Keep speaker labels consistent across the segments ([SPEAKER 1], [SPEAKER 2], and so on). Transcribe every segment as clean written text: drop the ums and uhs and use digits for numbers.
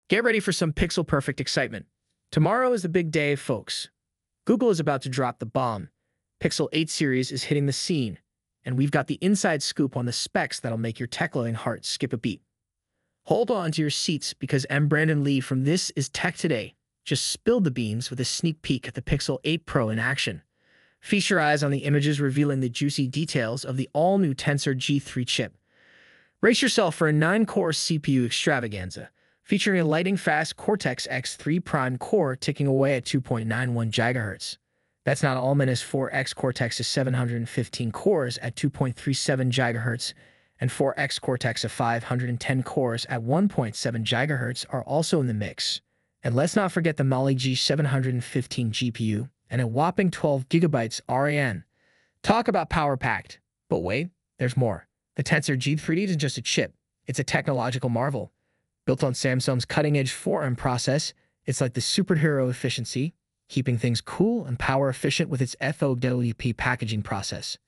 [SPEAKER 1] Get ready for some pixel-perfect excitement. Tomorrow is the big day, folks. Google is about to drop the bomb. Pixel 8 series is hitting the scene, and we've got the inside scoop on the specs that'll make your tech-loving heart skip a beat. Hold on to your seats because M. Brandon Lee from This Is Tech Today just spilled the beans with a sneak peek at the Pixel 8 Pro in action. Feast your eyes on the images revealing the juicy details of the all-new Tensor G3 chip. Brace yourself for a 9-core CPU extravaganza, featuring a lightning-fast Cortex-X3 Prime core ticking away at 2.91 GHz. That's not all menace. 4X Cortex's 715 cores at 2.37 GHz and 4X Cortex's 510 cores at 1.7 GHz are also in the mix. And let's not forget the Mali G715 GPU and a whopping 12 GB RAM. Talk about power-packed. But wait, there's more. The Tensor G3 isn't just a chip, it's a technological marvel. Built on Samsung's cutting-edge 4M process, it's like the superhero efficiency, keeping things cool and power-efficient with its FOWP packaging process.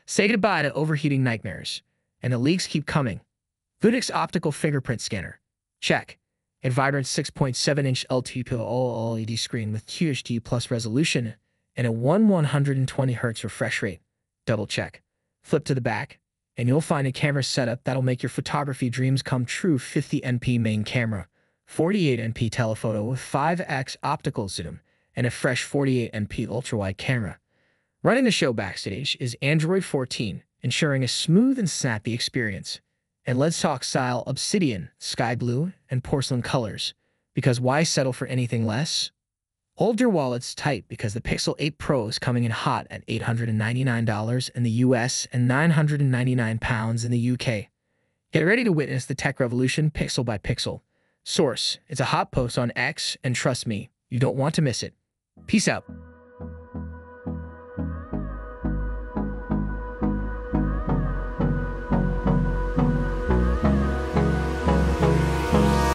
[SPEAKER 1] Say goodbye to overheating nightmares. And the leaks keep coming. Vudix optical fingerprint scanner. Check. A vibrant 6.7-inch LTPO OLED screen with QHD plus resolution and a 120Hz refresh rate. Double check. Flip to the back, and you'll find a camera setup that'll make your photography dreams come true. 50MP main camera, 48MP telephoto with 5x optical zoom, and a fresh 48MP ultra-wide camera. Running the show backstage is Android 14, ensuring a smooth and snappy experience. And let's talk style: obsidian, sky blue, and porcelain colors. Because why settle for anything less? Hold your wallets tight because the Pixel 8 Pro is coming in hot at $899 in the US and £999 in the UK. Get ready to witness the tech revolution pixel by pixel. Source: it's a hot post on X, and trust me, you don't want to miss it. Peace out.